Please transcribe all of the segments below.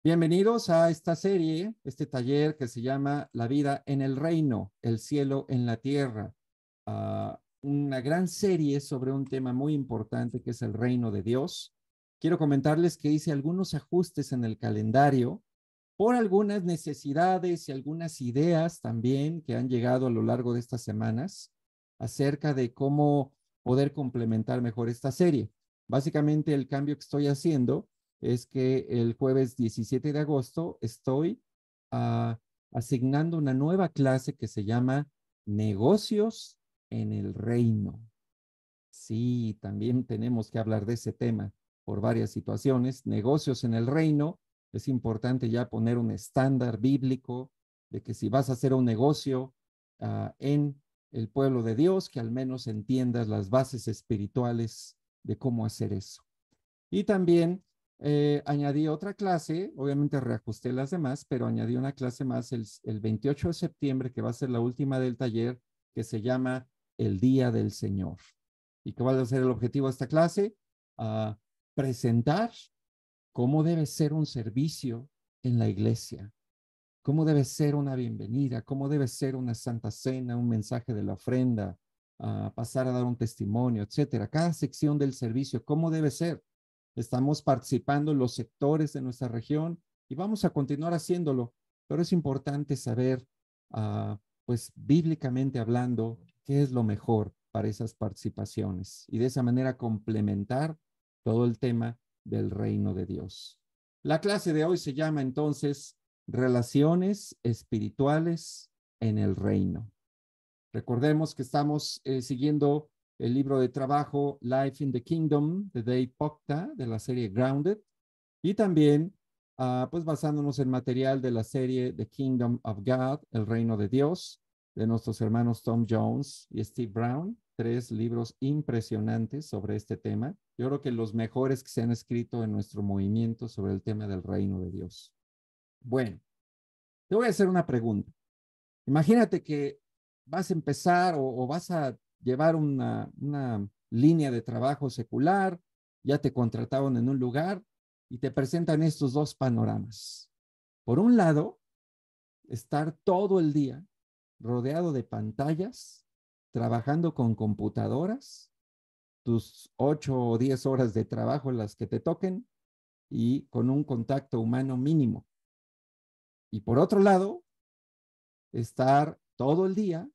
Bienvenidos a esta serie, este taller que se llama La vida en el reino, el cielo en la tierra. Una gran serie sobre un tema muy importante que es el reino de Dios. Quiero comentarles que hice algunos ajustes en el calendario por algunas necesidades y algunas ideas también que han llegado a lo largo de estas semanas acerca de cómo poder complementar mejor esta serie. Básicamente el cambio que estoy haciendo es que el jueves 17 de agosto estoy asignando una nueva clase que se llama Negocios en el Reino. Sí, también tenemos que hablar de ese tema por varias situaciones. Negocios en el reino, es importante ya poner un estándar bíblico de que si vas a hacer un negocio en el pueblo de Dios, que al menos entiendas las bases espirituales de cómo hacer eso. Y también añadí otra clase, obviamente reajusté las demás, pero añadí una clase más el 28 de septiembre, que va a ser la última del taller, que se llama El Día del Señor. ¿Y qué va a ser el objetivo de esta clase? Presentar cómo debe ser un servicio en la iglesia, cómo debe ser una bienvenida, cómo debe ser una santa cena, un mensaje de la ofrenda, pasar a dar un testimonio, etcétera. Cada sección del servicio, cómo debe ser. Estamos participando en los sectores de nuestra región y vamos a continuar haciéndolo, pero es importante saber, pues bíblicamente hablando, qué es lo mejor para esas participaciones y de esa manera complementar todo el tema del reino de Dios. La clase de hoy se llama entonces Relaciones espirituales en el reino. Recordemos que estamos siguiendo el libro de trabajo Life in the Kingdom de Dave Pokta de la serie Grounded y también pues basándonos en material de la serie The Kingdom of God, el reino de Dios, de nuestros hermanos Tom Jones y Steve Brown, 3 libros impresionantes sobre este tema. Yo creo que los mejores que se han escrito en nuestro movimiento sobre el tema del reino de Dios. Bueno, te voy a hacer una pregunta. Imagínate que vas a empezar o vas a llevar una línea de trabajo secular, ya te contrataron en un lugar y te presentan estos dos panoramas. Por un lado, estar todo el día rodeado de pantallas, trabajando con computadoras, tus 8 o 10 horas de trabajo en las que te toquen y con un contacto humano mínimo. Y por otro lado, estar todo el día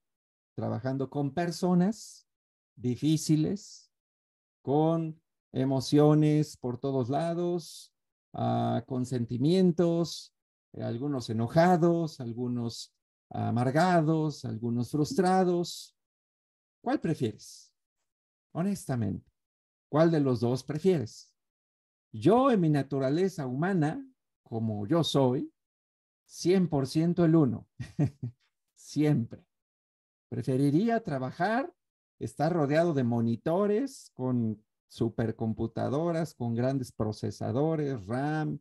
trabajando con personas difíciles, con emociones por todos lados, con sentimientos, algunos enojados, algunos amargados, algunos frustrados. ¿Cuál prefieres? Honestamente, ¿cuál de los dos prefieres? Yo en mi naturaleza humana, como yo soy, 100% el uno. Siempre. Preferiría trabajar, estar rodeado de monitores con supercomputadoras, con grandes procesadores, RAM,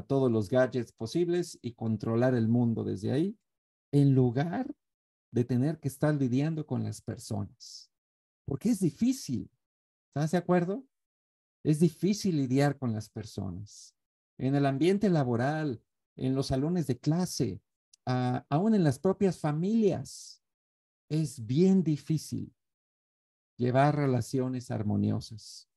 todos los gadgets posibles y controlar el mundo desde ahí, en lugar de tener que estar lidiando con las personas. Porque es difícil, ¿estás de acuerdo? Es difícil lidiar con las personas. En el ambiente laboral, en los salones de clase, aún en las propias familias. Es bien difícil llevar relaciones armoniosas.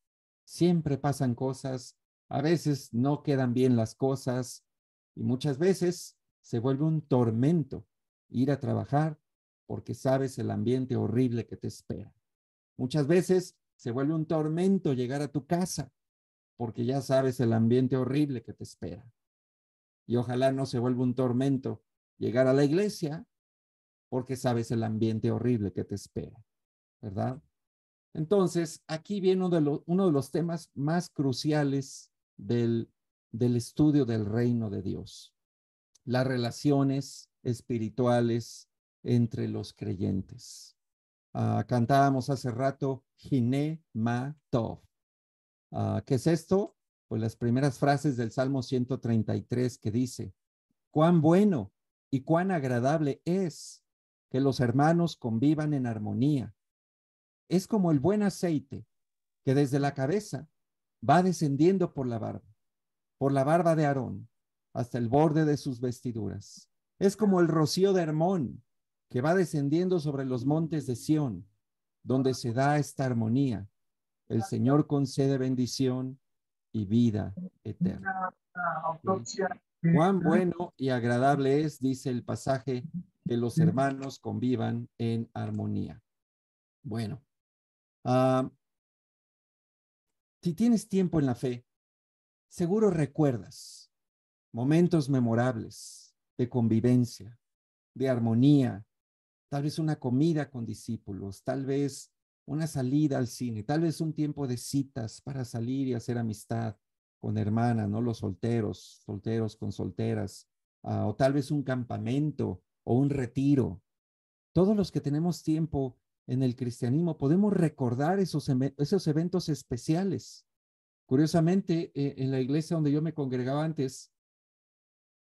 Siempre pasan cosas, a veces no quedan bien las cosas y muchas veces se vuelve un tormento ir a trabajar porque sabes el ambiente horrible que te espera. Muchas veces se vuelve un tormento llegar a tu casa porque ya sabes el ambiente horrible que te espera. Y ojalá no se vuelva un tormento llegar a la iglesia porque sabes el ambiente horrible que te espera, ¿verdad? Entonces, aquí viene uno de los temas más cruciales del estudio del reino de Dios, las relaciones espirituales entre los creyentes. Cantábamos hace rato, Hine Ma Tov. ¿Qué es esto? Pues las primeras frases del Salmo 133 que dice, cuán bueno y cuán agradable es que los hermanos convivan en armonía. Es como el buen aceite que desde la cabeza va descendiendo por la barba de Aarón, hasta el borde de sus vestiduras. Es como el rocío de Hermón, que va descendiendo sobre los montes de Sión, donde se da esta armonía. El Señor concede bendición y vida eterna. ¿Sí? Cuán bueno y agradable es, dice el pasaje, que los hermanos convivan en armonía. Bueno, si tienes tiempo en la fe, seguro recuerdas momentos memorables de convivencia, de armonía, tal vez una comida con discípulos, tal vez una salida al cine, tal vez un tiempo de citas para salir y hacer amistad con hermanas, ¿no? Los solteros, solteros con solteras, o tal vez un campamento o un retiro. Todos los que tenemos tiempo en el cristianismo podemos recordar esos eventos especiales. Curiosamente, en la iglesia donde yo me congregaba antes,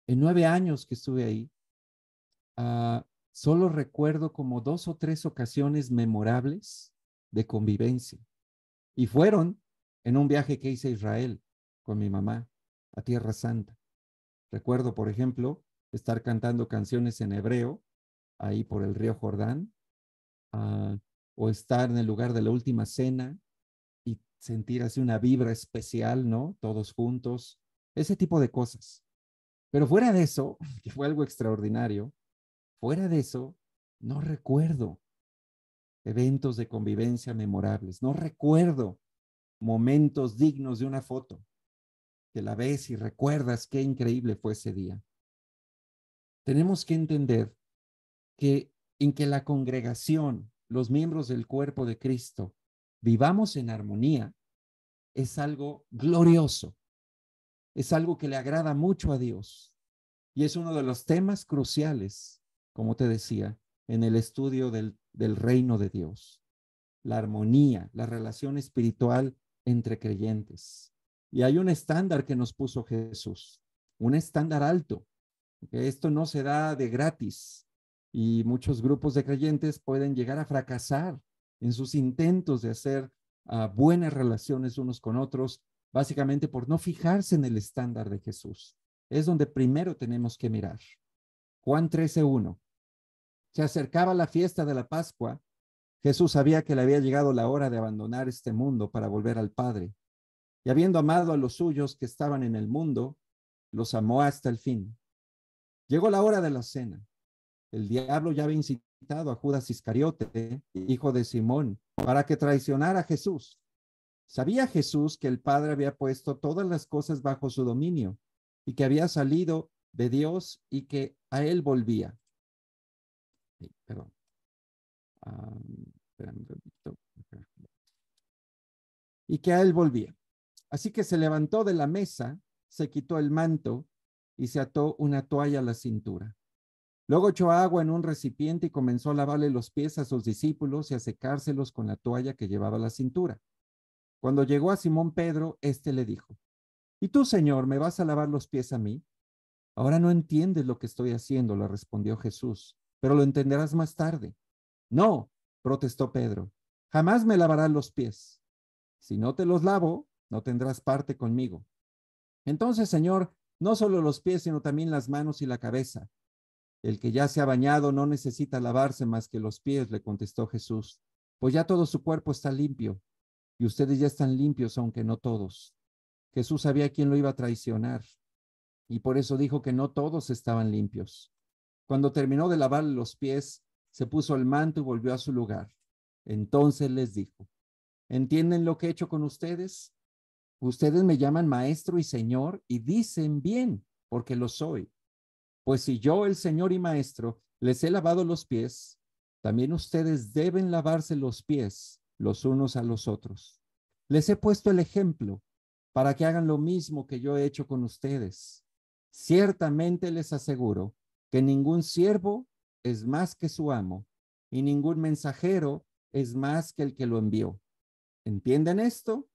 en 9 años que estuve ahí, solo recuerdo como 2 o 3 ocasiones memorables de convivencia. Y fueron en un viaje que hice a Israel con mi mamá, a Tierra Santa. Recuerdo, por ejemplo, estar cantando canciones en hebreo, ahí por el río Jordán, o estar en el lugar de la última cena y sentir así una vibra especial, ¿no? Todos juntos, ese tipo de cosas. Pero fuera de eso, que fue algo extraordinario, fuera de eso, no recuerdo eventos de convivencia memorables, no recuerdo momentos dignos de una foto, que la ves y recuerdas qué increíble fue ese día. Tenemos que entender que en que la congregación, los miembros del cuerpo de Cristo, vivamos en armonía, es algo glorioso, es algo que le agrada mucho a Dios y es uno de los temas cruciales, como te decía, en el estudio del reino de Dios. La armonía, la relación espiritual entre creyentes. Y hay un estándar que nos puso Jesús, un estándar alto, que esto no se da de gratis y muchos grupos de creyentes pueden llegar a fracasar en sus intentos de hacer buenas relaciones unos con otros, básicamente por no fijarse en el estándar de Jesús. Es donde primero tenemos que mirar. Juan 13:1. Se acercaba la fiesta de la Pascua. Jesús sabía que le había llegado la hora de abandonar este mundo para volver al Padre. Y habiendo amado a los suyos que estaban en el mundo, los amó hasta el fin. Llegó la hora de la cena. El diablo ya había incitado a Judas Iscariote, hijo de Simón, para que traicionara a Jesús. Sabía Jesús que el Padre había puesto todas las cosas bajo su dominio y que había salido de Dios y que a él volvía. Perdón. Y que a él volvía. Así que se levantó de la mesa, se quitó el manto y se ató una toalla a la cintura. Luego echó agua en un recipiente y comenzó a lavarle los pies a sus discípulos y a secárselos con la toalla que llevaba a la cintura. Cuando llegó a Simón Pedro, éste le dijo: ¿Y tú, Señor, me vas a lavar los pies a mí? Ahora no entiendes lo que estoy haciendo, le respondió Jesús, pero lo entenderás más tarde. No, protestó Pedro, jamás me lavarás los pies. Si no te los lavo, no tendrás parte conmigo. Entonces, Señor, no solo los pies, sino también las manos y la cabeza. El que ya se ha bañado no necesita lavarse más que los pies, le contestó Jesús, pues ya todo su cuerpo está limpio, y ustedes ya están limpios, aunque no todos. Jesús sabía quién lo iba a traicionar, y por eso dijo que no todos estaban limpios. Cuando terminó de lavar los pies, se puso el manto y volvió a su lugar. Entonces les dijo: ¿entienden lo que he hecho con ustedes? Ustedes me llaman maestro y señor y dicen bien, porque lo soy. Pues si yo, el Señor y Maestro, les he lavado los pies, también ustedes deben lavarse los pies los unos a los otros. Les he puesto el ejemplo para que hagan lo mismo que yo he hecho con ustedes. Ciertamente les aseguro que ningún siervo es más que su amo y ningún mensajero es más que el que lo envió. ¿Entienden esto?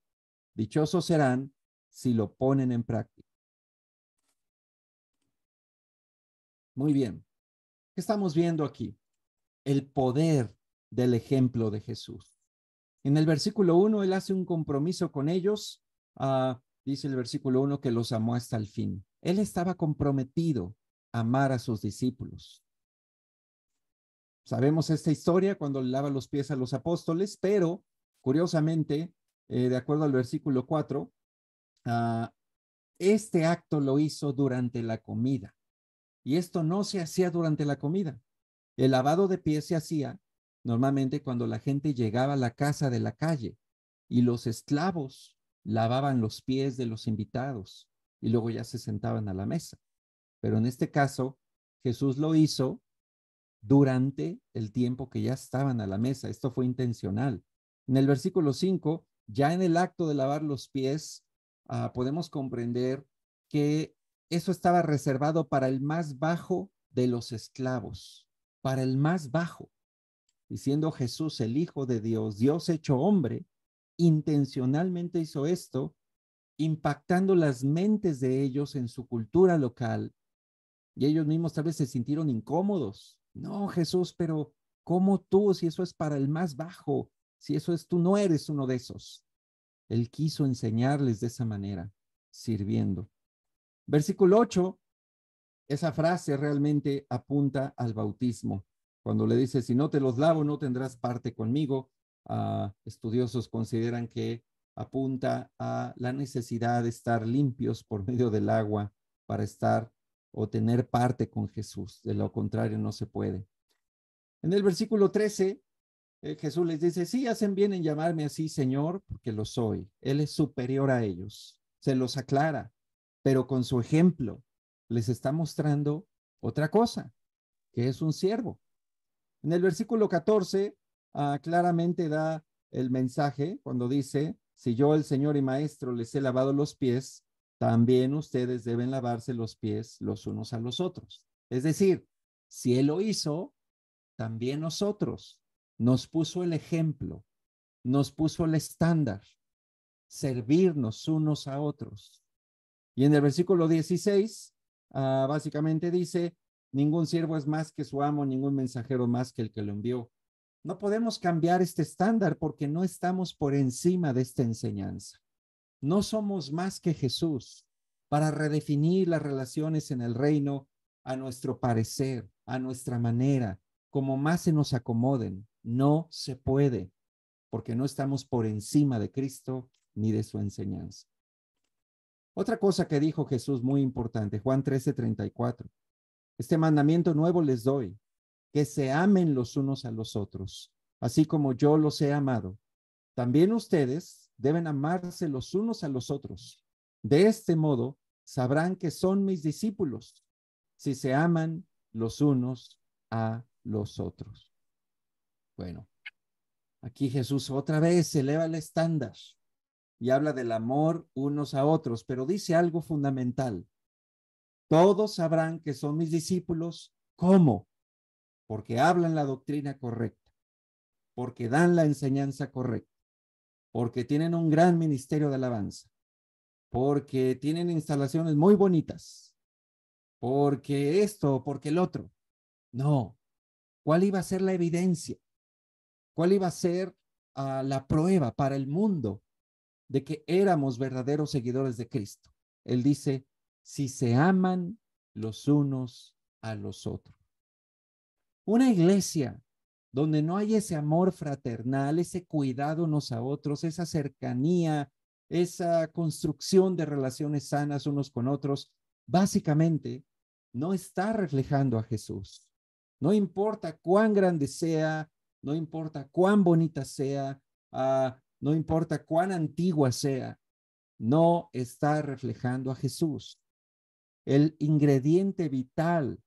Dichosos serán si lo ponen en práctica. Muy bien. ¿Qué estamos viendo aquí? El poder del ejemplo de Jesús. En el versículo 1, él hace un compromiso con ellos. Dice el versículo 1 que los amó hasta el fin. Él estaba comprometido a amar a sus discípulos. Sabemos esta historia cuando le lava los pies a los apóstoles, pero curiosamente, de acuerdo al versículo 4, este acto lo hizo durante la comida. Y esto no se hacía durante la comida. El lavado de pies se hacía normalmente cuando la gente llegaba a la casa de la calle y los esclavos lavaban los pies de los invitados y luego ya se sentaban a la mesa. Pero en este caso, Jesús lo hizo durante el tiempo que ya estaban a la mesa. Esto fue intencional. En el versículo 5, ya en el acto de lavar los pies, podemos comprender que eso estaba reservado para el más bajo de los esclavos, para el más bajo. Y siendo Jesús el Hijo de Dios, Dios hecho hombre, intencionalmente hizo esto, impactando las mentes de ellos en su cultura local, y ellos mismos tal vez se sintieron incómodos. No, Jesús, pero ¿cómo tú? Si eso es para el más bajo, si eso es, tú no eres uno de esos. Él quiso enseñarles de esa manera, sirviendo. Versículo 8, esa frase realmente apunta al bautismo. Cuando le dice, si no te los lavo, no tendrás parte conmigo. Estudiosos consideran que apunta a la necesidad de estar limpios por medio del agua para estar o tener parte con Jesús. De lo contrario, no se puede. En el versículo 13, Jesús les dice, sí, hacen bien en llamarme así, Señor, porque lo soy. Él es superior a ellos. Se los aclara, pero con su ejemplo les está mostrando otra cosa, que es un siervo. En el versículo 14, claramente da el mensaje cuando dice, si yo, el Señor y Maestro, les he lavado los pies, también ustedes deben lavarse los pies los unos a los otros. Es decir, si Él lo hizo, también nosotros. Nos puso el ejemplo, nos puso el estándar, servirnos unos a otros. Y en el versículo 16, básicamente dice, ningún siervo es más que su amo, ningún mensajero más que el que lo envió. No podemos cambiar este estándar porque no estamos por encima de esta enseñanza. No somos más que Jesús para redefinir las relaciones en el reino a nuestro parecer, a nuestra manera, como más se nos acomoden. No se puede porque no estamos por encima de Cristo ni de su enseñanza. Otra cosa que dijo Jesús muy importante, Juan 13:34. Este mandamiento nuevo les doy, que se amen los unos a los otros, así como yo los he amado. También ustedes deben amarse los unos a los otros. De este modo sabrán que son mis discípulos, si se aman los unos a los otros. Bueno, aquí Jesús otra vez eleva el estándar y habla del amor unos a otros, pero dice algo fundamental. Todos sabrán que son mis discípulos. ¿Cómo? Porque hablan la doctrina correcta, porque dan la enseñanza correcta, porque tienen un gran ministerio de alabanza, porque tienen instalaciones muy bonitas, porque esto, porque el otro. No. ¿Cuál iba a ser la evidencia? ¿Cuál iba a ser la prueba para el mundo de que éramos verdaderos seguidores de Cristo? Él dice, si se aman los unos a los otros. Una iglesia donde no hay ese amor fraternal, ese cuidado unos a otros, esa cercanía, esa construcción de relaciones sanas unos con otros, básicamente no está reflejando a Jesús. No importa cuán grande sea, no importa cuán bonita sea, no importa cuán antigua sea, no está reflejando a Jesús. El ingrediente vital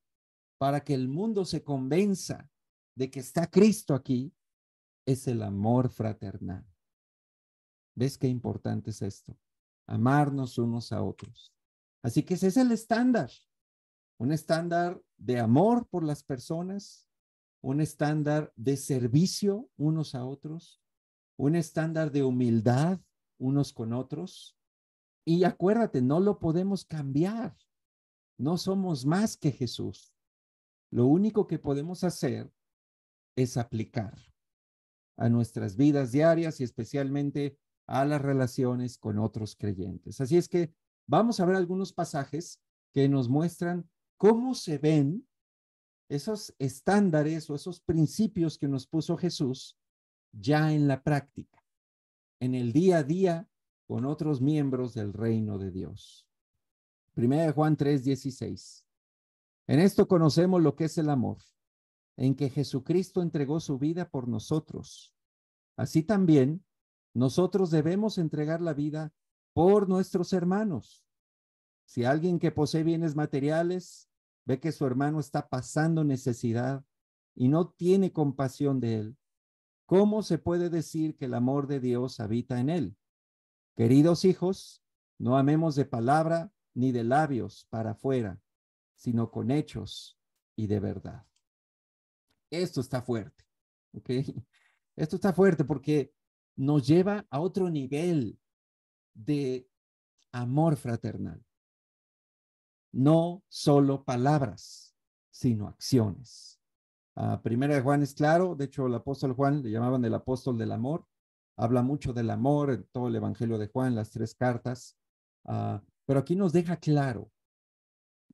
para que el mundo se convenza de que está Cristo aquí es el amor fraternal. ¿Ves qué importante es esto? Amarnos unos a otros. Así que ese es el estándar. Un estándar de amor por las personas, un estándar de servicio unos a otros, un estándar de humildad unos con otros. Y acuérdate, no lo podemos cambiar. No somos más que Jesús. Lo único que podemos hacer es aplicar a nuestras vidas diarias y especialmente a las relaciones con otros creyentes. Así es que vamos a ver algunos pasajes que nos muestran cómo se ven esos estándares o esos principios que nos puso Jesús ya en la práctica, en el día a día con otros miembros del reino de Dios. Primera de Juan 3:16. En esto conocemos lo que es el amor, en que Jesucristo entregó su vida por nosotros. Así también, nosotros debemos entregar la vida por nuestros hermanos. Si alguien que posee bienes materiales ve que su hermano está pasando necesidad y no tiene compasión de él, ¿cómo se puede decir que el amor de Dios habita en él? Queridos hijos, no amemos de palabra ni de labios para afuera, sino con hechos y de verdad. Esto está fuerte, ¿ok? Esto está fuerte porque nos lleva a otro nivel de amor fraternal. No solo palabras, sino acciones. Primera de Juan es claro, de hecho el apóstol Juan le llamaban el apóstol del amor, habla mucho del amor en todo el evangelio de Juan, las 3 cartas, pero aquí nos deja claro,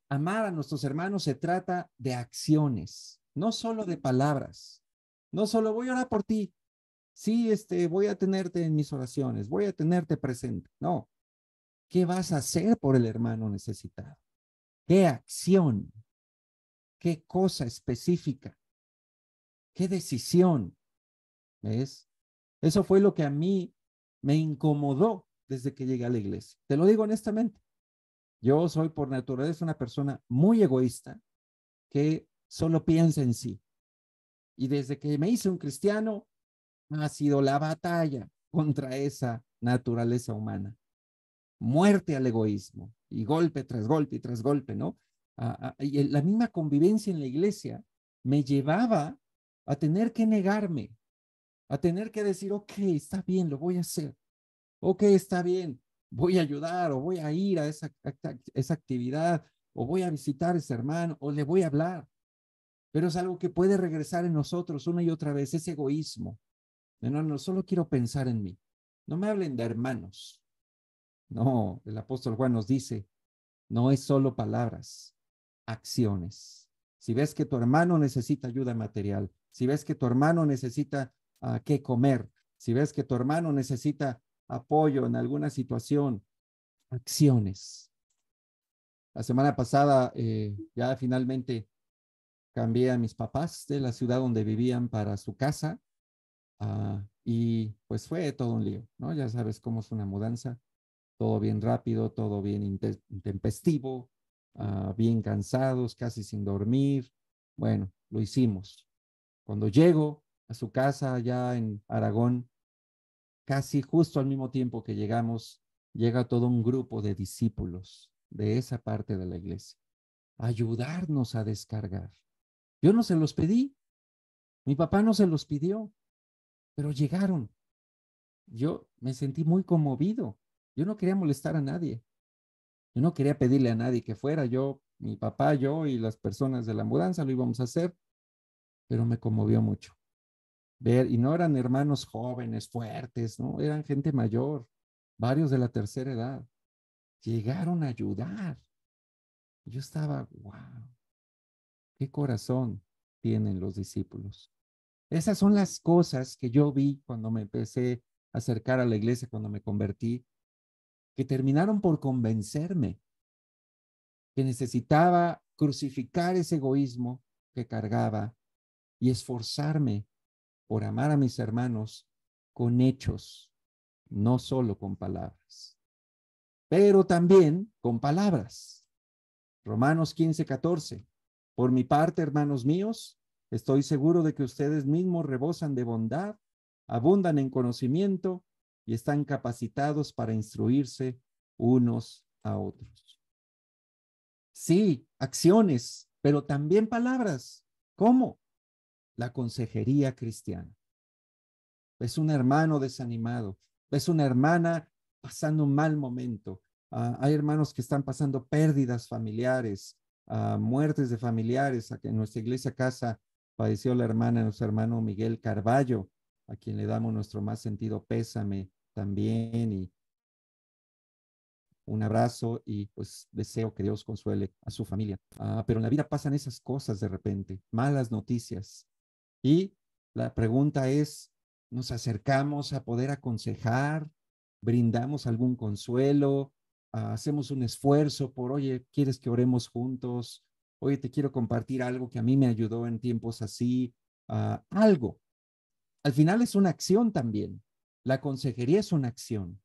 amar a nuestros hermanos se trata de acciones, no solo de palabras, no solo voy a orar por ti, sí, voy a tenerte en mis oraciones, voy a tenerte presente, no, ¿qué vas a hacer por el hermano necesitado? ¿Qué acción? ¿Qué cosa específica? ¿Qué decisión? ¿Ves? Eso fue lo que a mí me incomodó desde que llegué a la iglesia. Te lo digo honestamente. Yo soy por naturaleza una persona muy egoísta que solo piensa en sí. Y desde que me hice un cristiano, ha sido la batalla contra esa naturaleza humana. Muerte al egoísmo y golpe tras golpe y tras golpe, ¿no? Y la misma convivencia en la iglesia me llevaba a tener que negarme, a tener que decir, ok, está bien, lo voy a hacer. Ok, está bien, voy a ayudar o voy a ir a esa actividad o voy a visitar a ese hermano o le voy a hablar. Pero es algo que puede regresar en nosotros una y otra vez, ese egoísmo. No, solo quiero pensar en mí. No me hablen de hermanos. No, el apóstol Juan nos dice, no es solo palabras, acciones. Si ves que tu hermano necesita ayuda material, si ves que tu hermano necesita qué comer, si ves que tu hermano necesita apoyo en alguna situación, acciones. La semana pasada ya finalmente cambié a mis papás de la ciudad donde vivían para su casa y pues fue todo un lío, ¿no? Ya sabes cómo es una mudanza, todo bien rápido, todo bien intempestivo, bien cansados, casi sin dormir. Bueno, lo hicimos. Cuando llego a su casa allá en Aragón, casi justo al mismo tiempo que llegamos, llega todo un grupo de discípulos de esa parte de la iglesia a ayudarnos a descargar. Yo no se los pedí, mi papá no se los pidió, pero llegaron. Yo me sentí muy conmovido. Yo no quería molestar a nadie. Yo no quería pedirle a nadie que fuera. Yo, mi papá, yo y las personas de la mudanza lo íbamos a hacer, pero me conmovió mucho. Ver, y no eran hermanos jóvenes, fuertes, ¿no? Eran gente mayor, varios de la tercera edad. Llegaron a ayudar. Yo estaba, wow, qué corazón tienen los discípulos. Esas son las cosas que yo vi cuando me empecé a acercar a la iglesia, cuando me convertí, que terminaron por convencerme que necesitaba crucificar ese egoísmo que cargaba y esforzarme por amar a mis hermanos con hechos, no solo con palabras, pero también con palabras. Romanos 15:14. Por mi parte, hermanos míos, estoy seguro de que ustedes mismos rebosan de bondad, abundan en conocimiento y están capacitados para instruirse unos a otros. Sí, acciones, pero también palabras. ¿Cómo? La consejería cristiana. Es un hermano desanimado, es una hermana pasando un mal momento. Hay hermanos que están pasando pérdidas familiares, muertes de familiares. En nuestra iglesia casa falleció la hermana de nuestro hermano Miguel Carballo, a quien le damos nuestro más sentido pésame también. Y un abrazo y pues deseo que Dios consuele a su familia. Pero en la vida pasan esas cosas de repente, malas noticias. Y la pregunta es, ¿nos acercamos a poder aconsejar? ¿Brindamos algún consuelo? ¿Hacemos un esfuerzo por, oye, ¿quieres que oremos juntos? Oye, te quiero compartir algo que a mí me ayudó en tiempos así. Algo. Al final es una acción también. La consejería es una acción.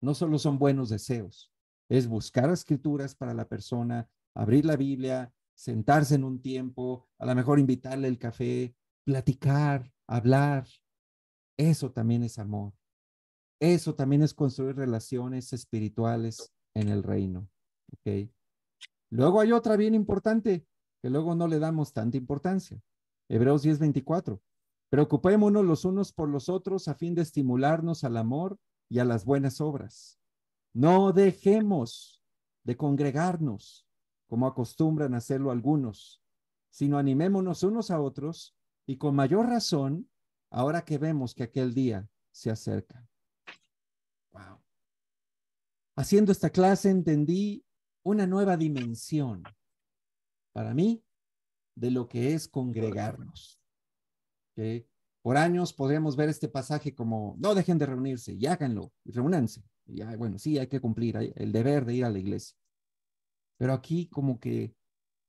No solo son buenos deseos, es buscar escrituras para la persona, abrir la Biblia, sentarse en un tiempo, a lo mejor invitarle el café, platicar, hablar. Eso también es amor. Eso también es construir relaciones espirituales en el reino. ¿Ok? Luego hay otra bien importante, que luego no le damos tanta importancia. Hebreos 10:24. Preocupémonos los unos por los otros a fin de estimularnos al amor y a las buenas obras. No dejemos de congregarnos como acostumbran hacerlo algunos, sino animémonos unos a otros y con mayor razón ahora que vemos que aquel día se acerca. Wow. Haciendo esta clase entendí una nueva dimensión para mí de lo que es congregarnos. ¿Okay? Por años podríamos ver este pasaje como no dejen de reunirse y háganlo y reúnanse. Y ya, bueno, sí, hay que cumplir el deber de ir a la iglesia. Pero aquí como que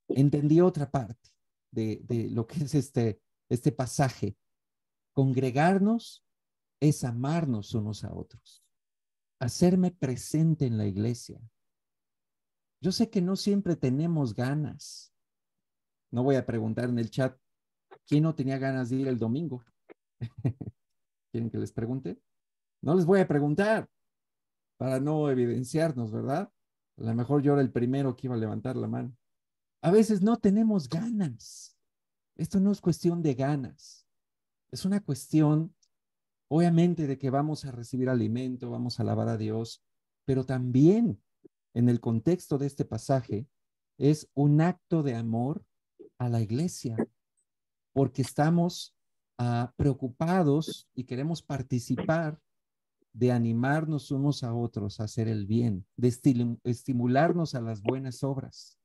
entendí otra parte de lo que es este pasaje. Congregarnos es amarnos unos a otros, hacerme presente en la iglesia. Yo sé que no siempre tenemos ganas. No voy a preguntar en el chat quién no tenía ganas de ir el domingo. ¿Quieren que les pregunte? No les voy a preguntar para no evidenciarnos, ¿verdad? A lo mejor yo era el primero que iba a levantar la mano. A veces no tenemos ganas. Esto no es cuestión de ganas. Es una cuestión, obviamente, de que vamos a recibir alimento, vamos a alabar a Dios, pero también en el contexto de este pasaje es un acto de amor a la iglesia, porque estamos preocupados y queremos participar de animarnos unos a otros a hacer el bien, de estimularnos a las buenas obras.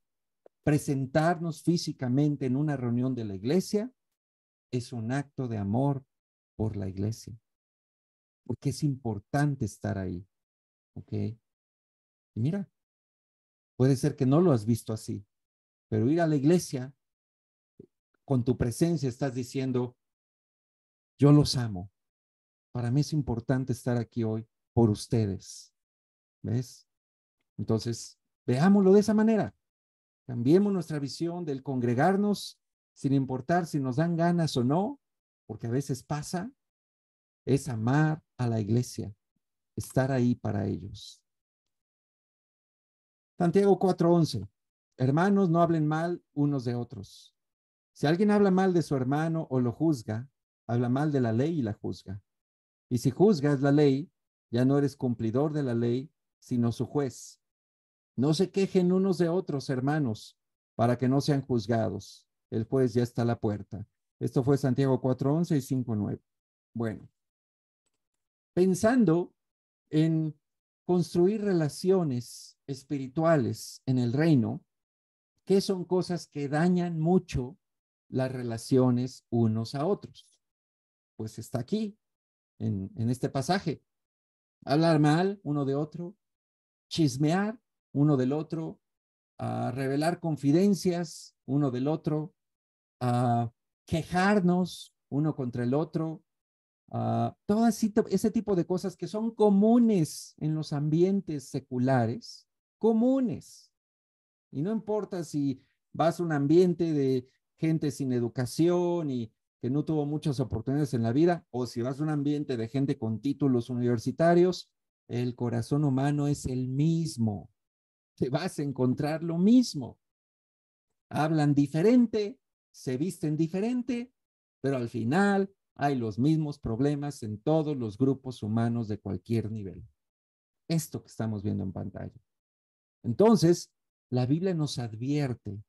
Presentarnos físicamente en una reunión de la iglesia es un acto de amor por la iglesia, porque es importante estar ahí, ¿ok? Y mira, puede ser que no lo has visto así, pero ir a la iglesia con tu presencia estás diciendo, yo los amo. Para mí es importante estar aquí hoy por ustedes, ¿ves? Entonces, veámoslo de esa manera. Cambiemos nuestra visión del congregarnos sin importar si nos dan ganas o no, porque a veces pasa, es amar a la iglesia, estar ahí para ellos. Santiago 4:11. Hermanos, no hablen mal unos de otros. Si alguien habla mal de su hermano o lo juzga, habla mal de la ley y la juzga. Y si juzgas la ley, ya no eres cumplidor de la ley, sino su juez. No se quejen unos de otros, hermanos, para que no sean juzgados. El juez ya está a la puerta. Esto fue Santiago 4:11 y 5:9. Bueno, pensando en construir relaciones espirituales en el reino, ¿qué son cosas que dañan mucho las relaciones unos a otros? Pues está aquí, en este pasaje. Hablar mal uno de otro, chismear uno del otro, a revelar confidencias uno del otro, a quejarnos uno contra el otro, todo ese tipo de cosas que son comunes en los ambientes seculares, comunes. Y no importa si vas a un ambiente de gente sin educación y que no tuvo muchas oportunidades en la vida, o si vas a un ambiente de gente con títulos universitarios, el corazón humano es el mismo. Te vas a encontrar lo mismo. Hablan diferente, se visten diferente, pero al final hay los mismos problemas en todos los grupos humanos de cualquier nivel. Esto que estamos viendo en pantalla. Entonces, la Biblia nos advierte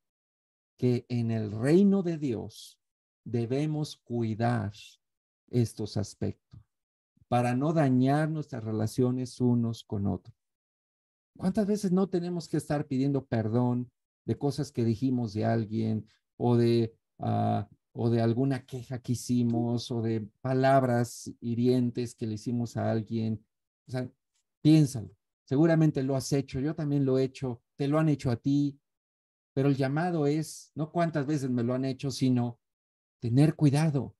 que en el reino de Dios debemos cuidar estos aspectos para no dañar nuestras relaciones unos con otros. ¿Cuántas veces no tenemos que estar pidiendo perdón de cosas que dijimos de alguien o de alguna queja que hicimos o de palabras hirientes que le hicimos a alguien? O sea, piénsalo. Seguramente lo has hecho, yo también lo he hecho, te lo han hecho a ti, pero el llamado es no cuántas veces me lo han hecho, sino tener cuidado.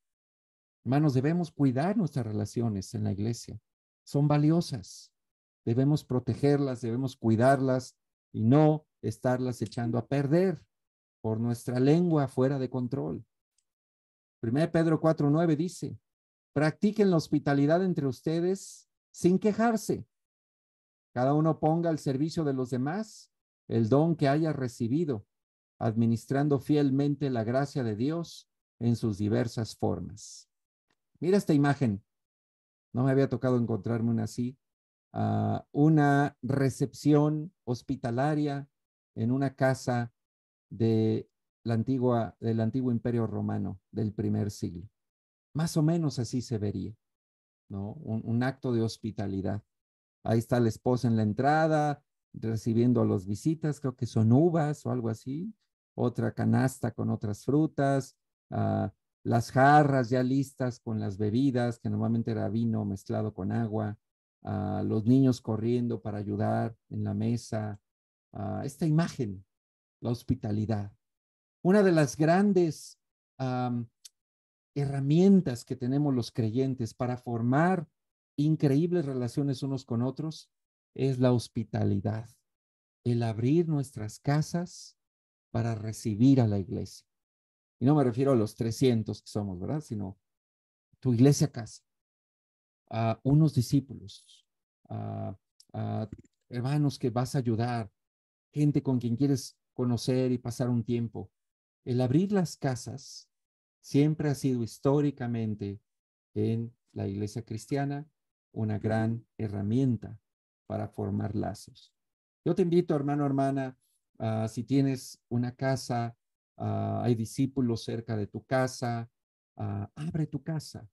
Hermanos, debemos cuidar nuestras relaciones en la iglesia. Son valiosas. Debemos protegerlas, debemos cuidarlas y no estarlas echando a perder por nuestra lengua fuera de control. 1 Pedro 4:9 dice, practiquen la hospitalidad entre ustedes sin quejarse. Cada uno ponga al servicio de los demás el don que haya recibido, administrando fielmente la gracia de Dios en sus diversas formas. Mira esta imagen. No me había tocado encontrarme una así. Una recepción hospitalaria en una casa de del antiguo Imperio Romano del primer siglo. Más o menos así se vería, ¿no? Un acto de hospitalidad. Ahí está la esposa en la entrada, recibiendo a los visitas, creo que son uvas o algo así, otra canasta con otras frutas, uh, las jarras ya listas con las bebidas, que normalmente era vino mezclado con agua, los niños corriendo para ayudar en la mesa. Esta imagen, la hospitalidad. Una de las grandes herramientas que tenemos los creyentes para formar increíbles relaciones unos con otros es la hospitalidad, el abrir nuestras casas para recibir a la iglesia. Y no me refiero a los 300 que somos, ¿verdad? Sino tu iglesia casa, a unos discípulos, a, a hermanos que vas a ayudar, gente con quien quieres conocer y pasar un tiempo. El abrir las casas siempre ha sido históricamente en la iglesia cristiana una gran herramienta para formar lazos. Yo te invito, hermano, hermana, si tienes una casa, hay discípulos cerca de tu casa, abre tu casa,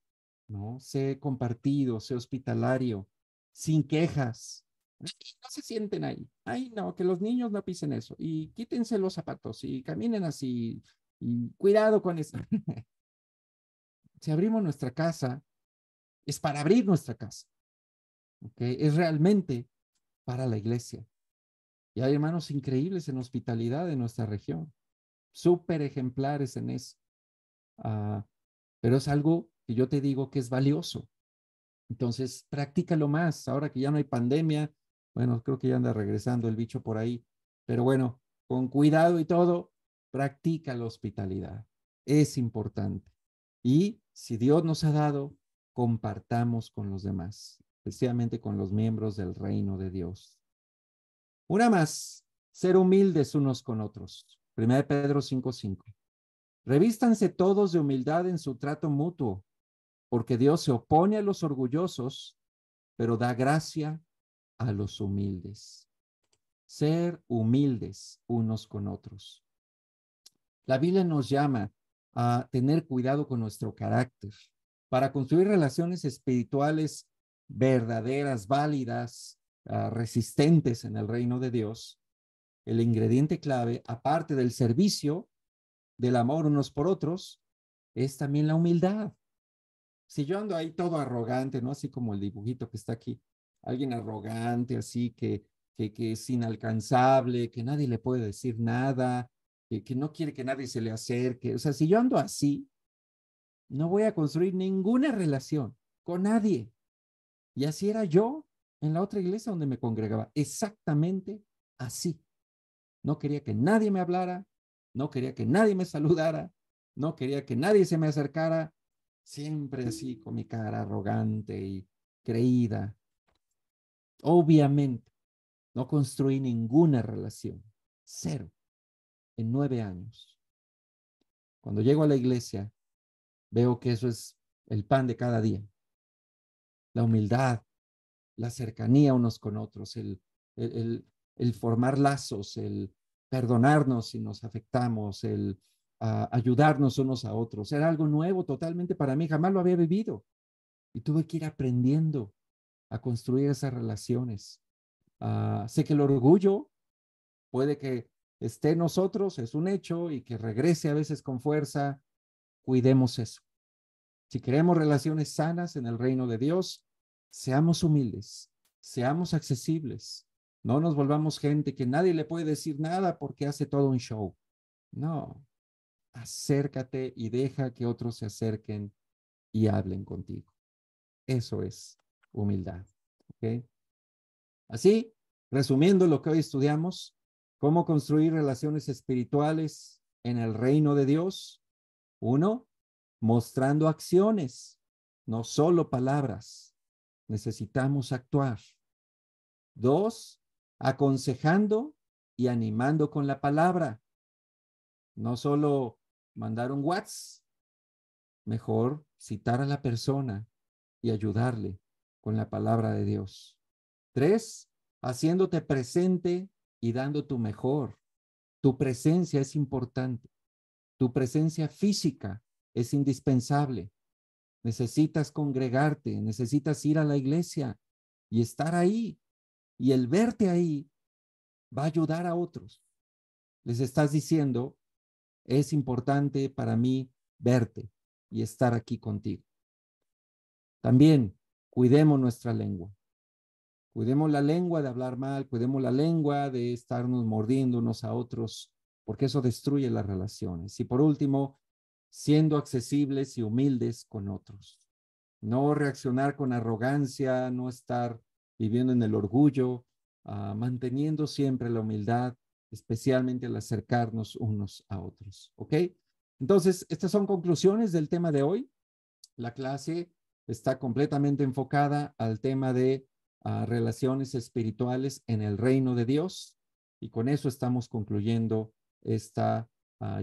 ¿no? Sé compartido, sé hospitalario, sin quejas. No se sienten ahí. Ay, no, que los niños no pisen eso. Y quítense los zapatos y caminen así. Y cuidado con eso. Si abrimos nuestra casa, es para abrir nuestra casa. ¿Okay? Es realmente para la iglesia. Y hay hermanos increíbles en hospitalidad en nuestra región. Súper ejemplares en eso. Pero es algo que yo te digo que es valioso. Entonces, practícalo más. Ahora que ya no hay pandemia, bueno, creo que ya anda regresando el bicho por ahí. Pero bueno, con cuidado y todo, practica la hospitalidad. Es importante. Y si Dios nos ha dado, compartamos con los demás, especialmente con los miembros del reino de Dios. Una más, ser humildes unos con otros. 1 Pedro 5:5. Revístanse todos de humildad en su trato mutuo, porque Dios se opone a los orgullosos, pero da gracia a los humildes. Ser humildes unos con otros. La Biblia nos llama a tener cuidado con nuestro carácter para construir relaciones espirituales verdaderas, válidas, resistentes en el reino de Dios. El ingrediente clave, aparte del servicio, del amor unos por otros, es también la humildad. Si yo ando ahí todo arrogante, ¿no? Así como el dibujito que está aquí, alguien arrogante, así que es inalcanzable, que nadie le puede decir nada, que no quiere que nadie se le acerque. O sea, si yo ando así, no voy a construir ninguna relación con nadie. Y así era yo en la otra iglesia donde me congregaba, exactamente así. No quería que nadie me hablara, no quería que nadie me saludara, no quería que nadie se me acercara, siempre así con mi cara arrogante y creída. Obviamente, no construí ninguna relación, cero, en 9 años. Cuando llego a la iglesia, veo que eso es el pan de cada día. La humildad, la cercanía unos con otros, el formar lazos, el perdonarnos si nos afectamos, el ayudarnos unos a otros. Era algo nuevo totalmente para mí, jamás lo había vivido y tuve que ir aprendiendo a construir esas relaciones. Sé que el orgullo puede que esté en nosotros, es un hecho, y que regrese a veces con fuerza. Cuidemos eso. Si queremos relaciones sanas en el reino de Dios, seamos humildes, seamos accesibles. No nos volvamos gente que nadie le puede decir nada porque hace todo un show. No, acércate y deja que otros se acerquen y hablen contigo. Eso es humildad. ¿Ok? Así, resumiendo lo que hoy estudiamos, cómo construir relaciones espirituales en el reino de Dios. Uno, mostrando acciones, no solo palabras. Necesitamos actuar. Dos, aconsejando y animando con la palabra. No solo mandar un WhatsApp, mejor citar a la persona y ayudarle con la palabra de Dios. Tres, haciéndote presente y dando tu mejor. Tu presencia es importante. Tu presencia física es indispensable. Necesitas congregarte, necesitas ir a la iglesia y estar ahí. Y el verte ahí va a ayudar a otros. Les estás diciendo, es importante para mí verte y estar aquí contigo. También cuidemos nuestra lengua. Cuidemos la lengua de hablar mal, cuidemos la lengua de estarnos mordiendo unos a otros, porque eso destruye las relaciones. Y por último, siendo accesibles y humildes con otros. No reaccionar con arrogancia, no estar viviendo en el orgullo, manteniendo siempre la humildad, especialmente al acercarnos unos a otros. ¿Ok? Entonces, estas son conclusiones del tema de hoy. La clase está completamente enfocada al tema de relaciones espirituales en el reino de Dios, y con eso estamos concluyendo esta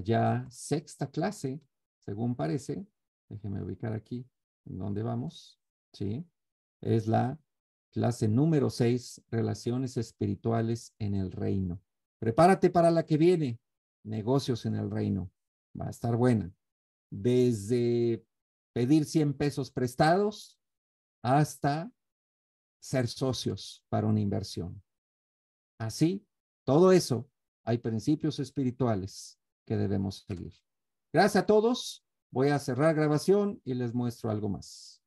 ya sexta clase, según parece. Déjeme ubicar aquí en dónde vamos. Sí, es la clase número 6, relaciones espirituales en el reino. Prepárate para la que viene, negocios en el reino. Va a estar buena. Desde pedir 100 pesos prestados hasta ser socios para una inversión. Así, todo eso, hay principios espirituales que debemos seguir. Gracias a todos. Voy a cerrar grabación y les muestro algo más.